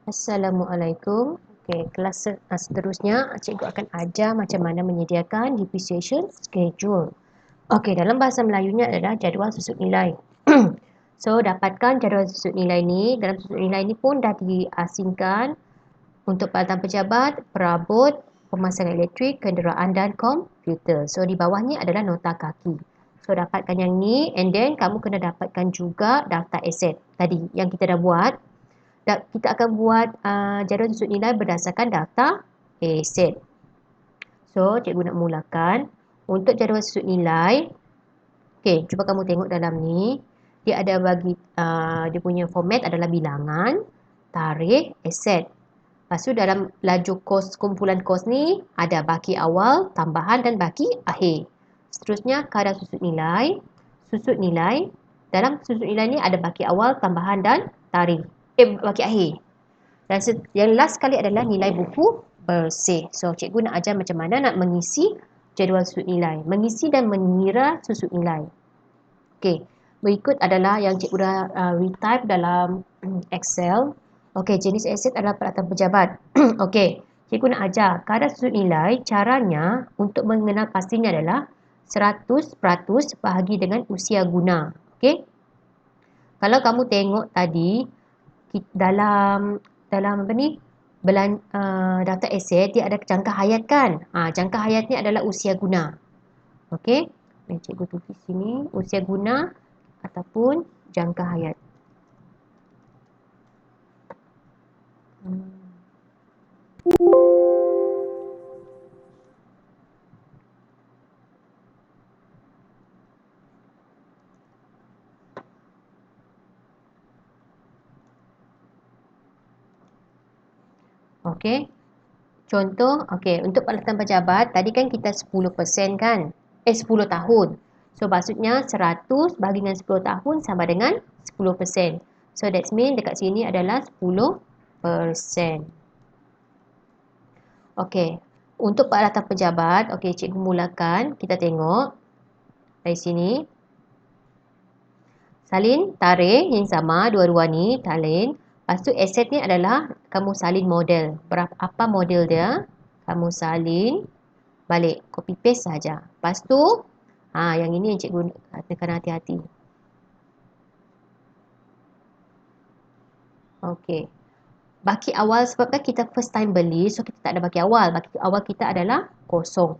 Assalamualaikum. Okey, kelas seterusnya cikgu akan ajar macam mana menyediakan depreciation schedule. Okey, dalam bahasa Melayunya adalah jadual susut nilai. So, dapatkan jadual susut nilai ni. Dalam susut nilai ni pun dah diasingkan untuk peralatan pejabat, perabot, pemasangan elektrik, kenderaan dan komputer. So, di bawah ni adalah nota kaki. So, dapatkan yang ni and then kamu kena dapatkan juga daftar aset tadi yang kita dah buat. Kita akan buat jadual susut nilai berdasarkan daftar aset. So, cikgu nak mulakan. Untuk jadual susut nilai, okey, cuba kamu tengok dalam ni. Dia ada bagi, dia punya format adalah bilangan, tarikh, aset. Lepas tu dalam laju kos, kumpulan kos ni, ada baki awal, tambahan dan baki akhir. Seterusnya, kadar susut nilai. Susut nilai. Dalam susut nilai ni ada baki awal, tambahan dan tarikh. Baki akhir. Dan yang last sekali adalah nilai buku bersih. So, cikgu nak ajar macam mana nak mengisi jadual susut nilai. Mengisi dan mengira susut nilai. Okey, berikut adalah yang cikgu dah retype dalam Excel. Okey, jenis aset adalah peralatan pejabat. Okey, cikgu nak ajar kadar susut nilai. Caranya untuk mengenal pastinya adalah 100% bahagi dengan usia guna. Okey. Kalau kamu tengok tadi dalam apa ni, daftar aset dia ada jangka hayat kan. Jangka hayat ni adalah usia guna. Okey, cikgu tulis sini usia guna ataupun jangka hayat. Okey. Contoh, okey, untuk peralatan pejabat tadi kan kita 10% kan? 10 tahun. So maksudnya 100 bahagi dengan 10 tahun sama dengan 10%. So that means dekat sini adalah 10%. Okey. Untuk peralatan pejabat, okey, cikgu mulakan. Kita tengok dari sini. Salin tarikh yang sama, dua-dua ni salin. Lepas tu aset ni adalah kamu salin model. Apa model dia? Kamu salin balik. Copy paste saja. Lepas tu, yang ini yang cikgu tekan hati-hati. Okey. Baki awal sebabkan kita first time beli, so kita tak ada baki awal. Baki awal kita adalah kosong.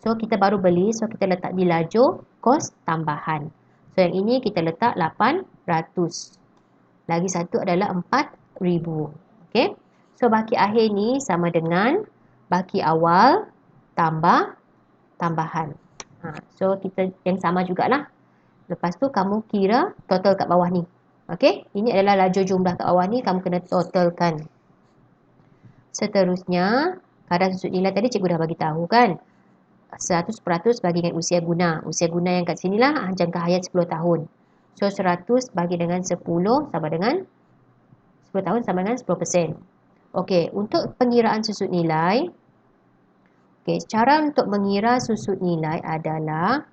So kita baru beli, so kita letak di lajur kos tambahan. So yang ini kita letak 800. Lagi satu adalah 4,000. Okey. So baki akhir ni sama dengan baki awal tambah tambahan. So kita yang sama jugalah. Lepas tu kamu kira total kat bawah ni. Okey. Ini adalah lajur jumlah kat bawah ni, kamu kena totalkan. Seterusnya, kadar susut nilai tadi cikgu dah bagi tahu kan. 100% bagi dengan usia guna. Usia guna yang kat sinilah jangka hayat 10 tahun. So 100 bagi dengan 10 sama dengan 10 tahun sama dengan 10%. Okey, untuk pengiraan susut nilai. Okey, cara untuk mengira susut nilai adalah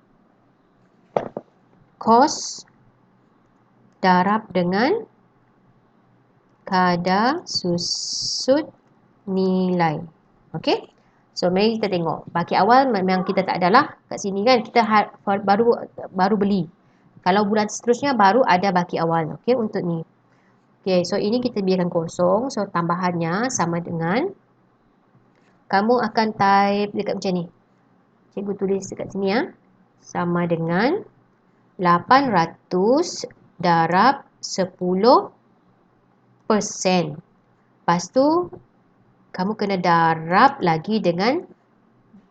kos darab dengan kadar susut nilai. Okey. So, mari kita tengok. Baki awal memang kita tak adalah kat sini kan. Kita baru beli. Kalau bulan seterusnya baru ada baki awal. Okey, untuk ni. Okey, so ini kita biarkan kosong. So, tambahannya sama dengan kamu akan type dekat macam ni. Cikgu tulis dekat sini ya. Sama dengan 800 darab 10%. Lepas tu kamu kena darab lagi dengan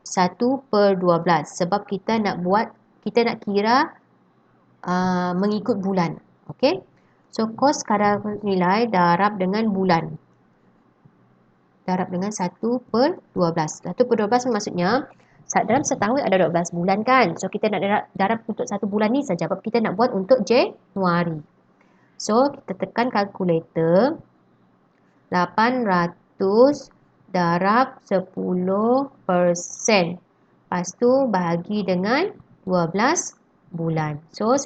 1/12 sebab kita nak kira mengikut bulan. Okey. So kos kadar nilai darab dengan bulan. Darab dengan 1/12. 1/12 maksudnya dalam setahun ada 12 bulan kan. So kita nak darab untuk satu bulan ni saja sebab kita nak buat untuk Januari. So kita tekan kalkulator. 800 darab 10%. Lepas tu bahagi dengan 12 bulan. So,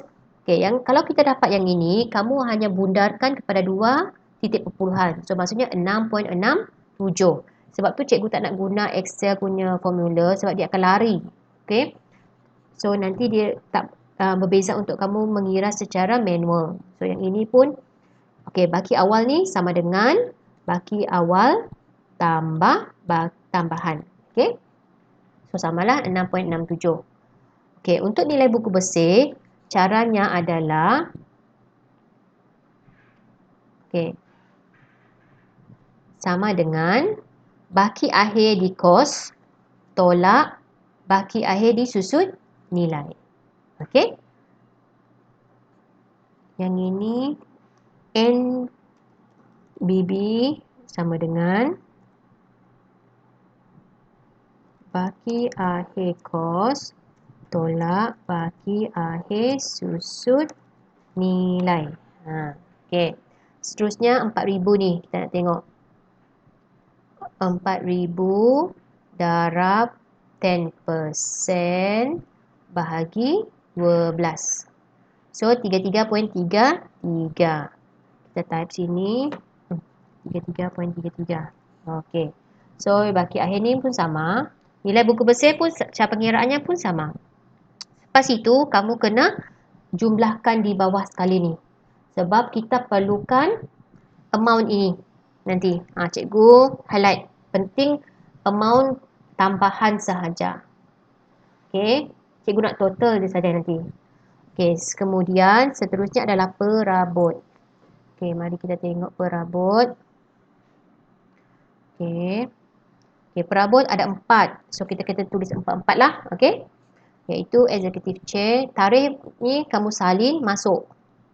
okay, kalau kita dapat yang ini, kamu hanya bundarkan kepada 2 titik perpuluhan. So maksudnya 6.67. Sebab tu cikgu tak nak guna Excel punya formula sebab dia akan lari. Okay. So nanti dia tak berbeza untuk kamu mengira secara manual. So yang ini pun okay, baki awal ni sama dengan baki awal tambah tambahan. Okay. So samalah 6.67. Okay, untuk nilai buku bersih, caranya adalah okay, sama dengan baki akhir di kos tolak baki akhir di susut nilai. Okay. Yang ini NBB sama dengan baki akhir kos tolak baki akhir susut nilai. Okay. Seterusnya 4,000 ni kita nak tengok. 4,000 darab 10% bahagi 12. So 33.33. Kita type sini 33.33. Okay. So baki akhir ni pun sama. Nilai buku bersih pun cara pengiraannya pun sama. Lepas itu kamu kena jumlahkan di bawah sekali ni. Sebab kita perlukan amount ini. Nanti cikgu highlight. Penting amount tambahan sahaja. Okay. Cikgu nak total dia saja nanti. Okay. Kemudian seterusnya adalah perabot. Okay. Mari kita tengok perabot. Okay. Okay. Perabot ada 4. So kita tulis 4-4 lah. Okay. Iaitu executive chair. Tarikh ni kamu salin masuk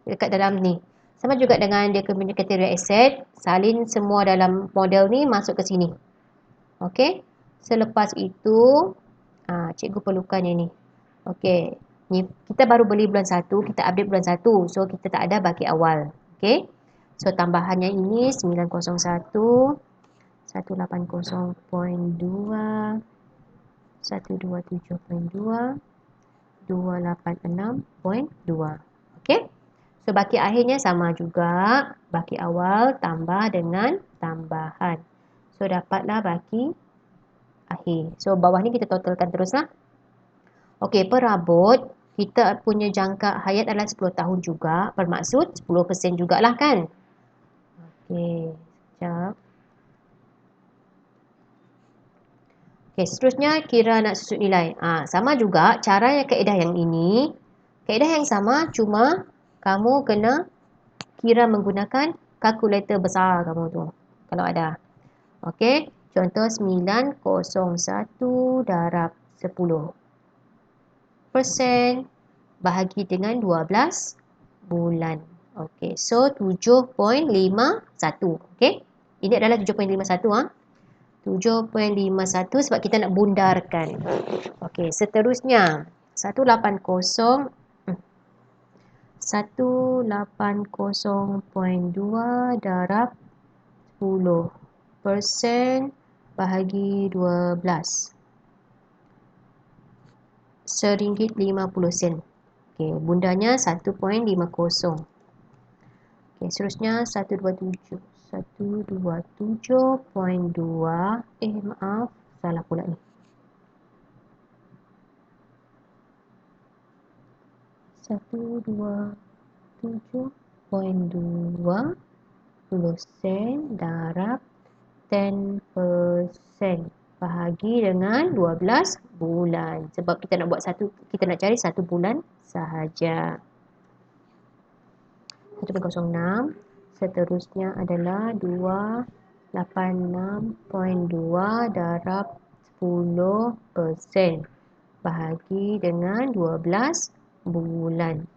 dekat dalam ni. Sama juga dengan dia punya kriteria asset. Salin semua dalam model ni masuk ke sini. Okey. Selepas itu cikgu perlukan yang ni. Okey. Ni kita baru beli bulan 1, kita update bulan 1. So kita tak ada baki awal. Okey. So tambahannya ini 901 180.2 127.2 286.2. Okey. So baki akhirnya sama juga. Baki awal tambah dengan tambahan. So dapatlah baki akhir. So bawah ni kita totalkan teruslah. Okey, perabot kita punya jangka hayat adalah 10 tahun juga. Bermaksud 10% jugalah kan. Okey, sekejap. Okay, seterusnya kira nak susut nilai. Sama juga cara yang kaedah yang ini. Kaedah yang sama, cuma kamu kena kira menggunakan kalkulator besar kamu tu. Kalau ada. Okey, contoh 901 darab 10% bahagi dengan 12 bulan. Okey, so 7.51. Okey, ini adalah 7.51. 7.51 sebab kita nak bundarkan. Okey, seterusnya 180.2 darab 10% bahagi 12. RM1.50. Okey, bundanya 1.50. Okey, seterusnya 127. 127.2 maaf, salah pula ni. 127.2 10% darab 10% bahagi dengan 12 bulan. Sebab kita nak cari 1 bulan sahaja. 1.06. Seterusnya adalah 286.2 darab 10% bahagi dengan 12 bulan.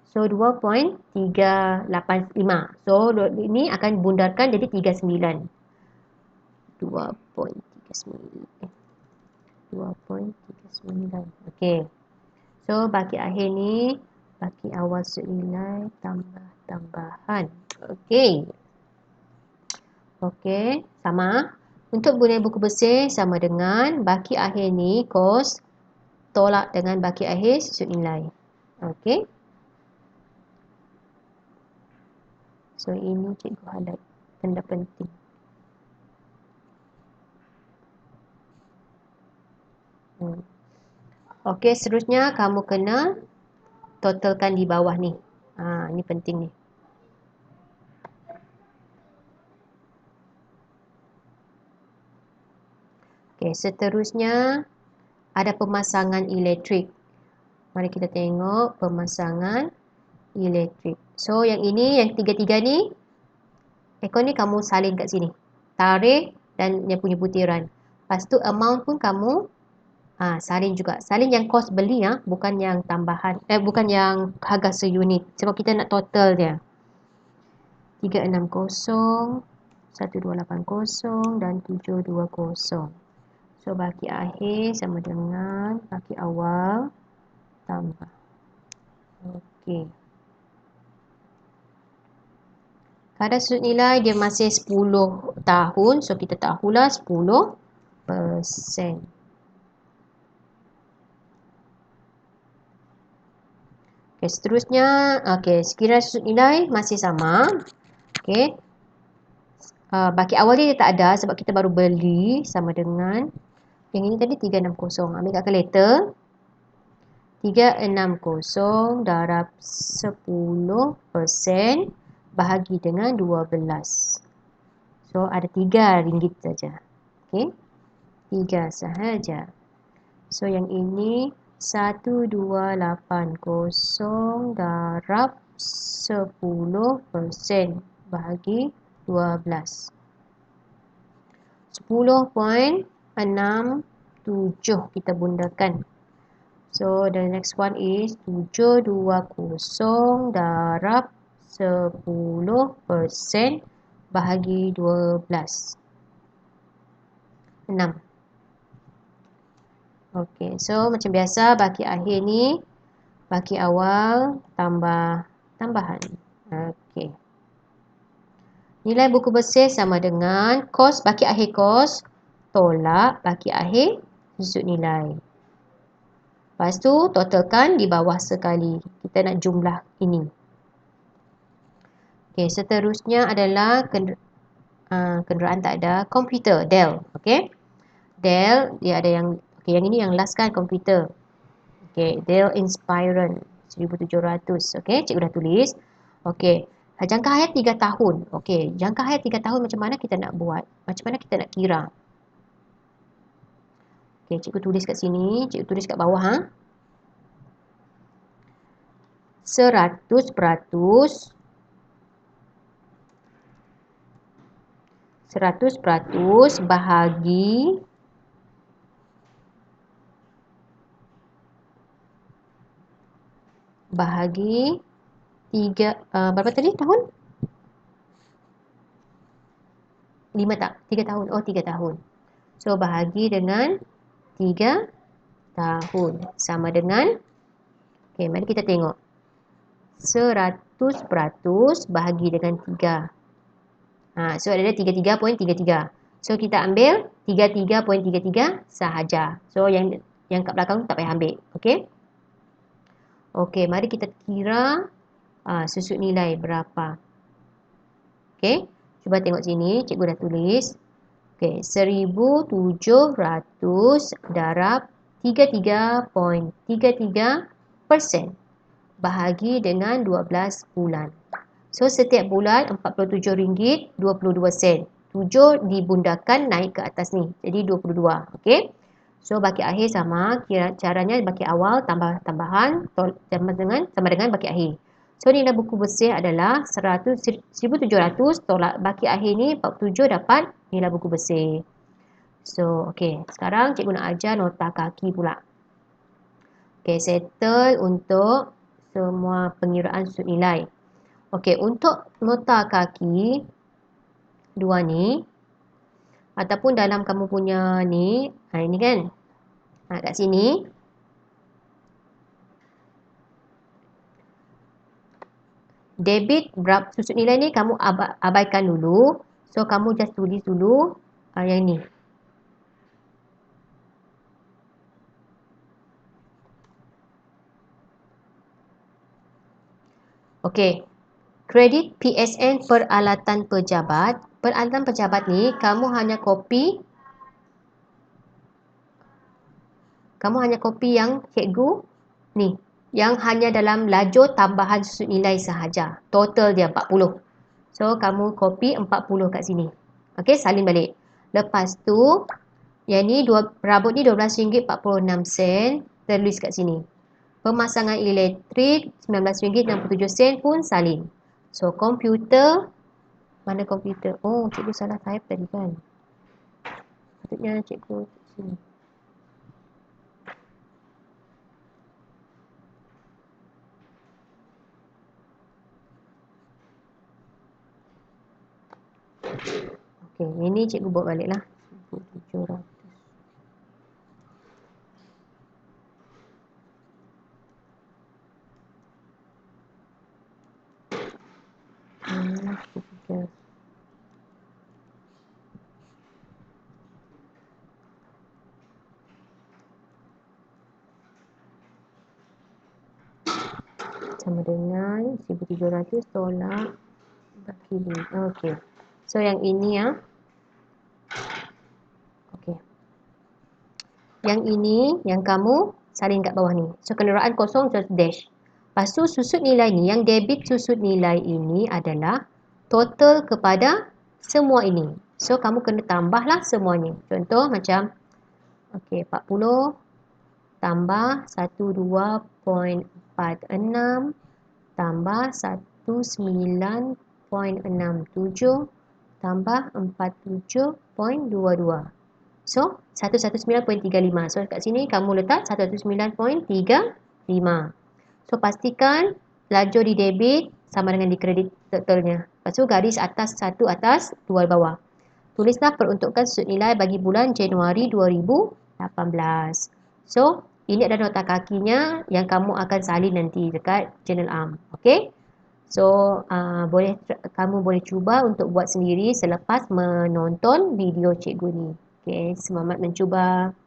So 2.385. So ini akan bundarkan jadi 39. 2.39. Okey. So baki akhir ni baki awal susut nilai tambah tambahan. Okey. Okey, sama. Untuk nilai buku bersih sama dengan baki akhir ni kos tolak dengan baki akhir susut nilai. Okey. So So ini cikgu highlight benda penting. Okey, seterusnya kamu kena totalkan di bawah ni. Ini penting ni. Okey, seterusnya ada pemasangan elektrik. Mari kita tengok pemasangan elektrik. So, yang ini, yang tiga-tiga ni, aircon ni kamu salin kat sini. Tarik dan dia punya butiran. Lepas tu amount pun kamu salin juga. Salin yang kos beli bukan yang tambahan. Bukan yang harga seunit. Sebab kita nak total dia. 360, 1280 dan 720. So, baki akhir sama dengan baki awal tambah. Okey. Kadar sudut nilai dia masih 10 tahun. So, kita tahulah 10%. Okey, seterusnya. Okey, sekiranya sudut nilai masih sama. Okey. Baki awal dia tak ada sebab kita baru beli sama dengan yang ini tadi 360. Ambil kat kalkulator. 360 darab 10% bahagi dengan 12. So, ada RM3 saja. Okey. 3 sahaja. So, yang ini 1280 darab 10% bahagi 12. 10.67 kita bundakan. So, the next one is 720 darab 10% bahagi 12. 6. Okey, so macam biasa baki akhir ni, baki awal tambah tambahan. Okey. Nilai buku bersih sama dengan kos baki akhir kos tolak baki akhir sudut nilai. Lepas tu totalkan di bawah sekali. Kita nak jumlah ini. Okey, seterusnya adalah kenderaan tak ada komputer Dell. Okey. Dell dia ada yang yang ini yang last kan komputer. Okey, Dell Inspiron 1700. Okey, cikgu dah tulis. Okey, jangka hayat 3 tahun. Okey, jangka hayat 3 tahun macam mana kita nak buat? Macam mana kita nak kira? Okey, cikgu tulis kat sini, cikgu tulis kat bawah 100% bahagi bahagi 3 berapa tadi tahun? 5 tak? 3 tahun. Oh, 3 tahun. So, bahagi dengan 3 tahun. Sama dengan, okey, mari kita tengok. 100% bahagi dengan 3. So, ada 33.33. So, kita ambil 33.33 sahaja. So, yang kat belakang tak payah ambil. Okey? Okey, mari kita kira susut nilai berapa. Okey, cuba tengok sini. Cikgu dah tulis. Okey, 1700 darab 33.33% bahagi dengan 12 bulan. So, setiap bulan RM47.22. 7 dibundakan naik ke atas ni. Jadi 22. Okey. So, baki akhir sama. Caranya baki awal tambah tambahan sama dengan baki akhir. So, nilai buku bersih adalah 1700 tolak baki akhir ni 47 dapat nilai buku bersih. So, okey. Sekarang cikgu nak ajar nota kaki pula. Okey, settle untuk semua pengiraan sudut nilai. Okey, untuk nota kaki dua ni ataupun dalam kamu punya ni, ini kan. Kat sini debit berapa susut nilai ni kamu abaikan dulu. So, kamu just tulis dulu yang ni. Okey. Kredit PSN peralatan pejabat. Peralatan pejabat ni kamu hanya copy yang cikgu ni, yang hanya dalam lajur tambahan susut nilai sahaja. Total dia 40. So kamu copy 40 kat sini. Okey, salin balik. Lepas tu yang ni perabot ni RM12.46, tertulis kat sini. Pemasangan elektrik RM19.67 pun salin. So komputer, mana komputer? Oh, cikgu salah type tadi kan. Patutnya cikgu sini. Okey, ini cikgu buat balik lah. 1,700. Sama dengan 1,700 tolak bagi 5. Okey. So yang ini ya. Okey. Yang ini yang kamu salin kat bawah ni. So kenderaan kosong just dash. Lepas tu susut nilai ni, yang debit susut nilai ini adalah total kepada semua ini. So kamu kena tambahlah semuanya. Contoh macam okey, 40 tambah 12.46 tambah 19.67 tambah 47.22. So 119.35. So kat sini kamu letak 119.35. So pastikan lajur di debit sama dengan di kredit totalnya. Lepas tu garis atas satu atas, dua bawah. Tulislah peruntukan susut nilai bagi bulan Januari 2018. So ini adalah nota kakinya yang kamu akan salin nanti dekat journal arm. Okay? So kamu boleh cuba untuk buat sendiri selepas menonton video cikgu ni. Okay, selamat mencuba.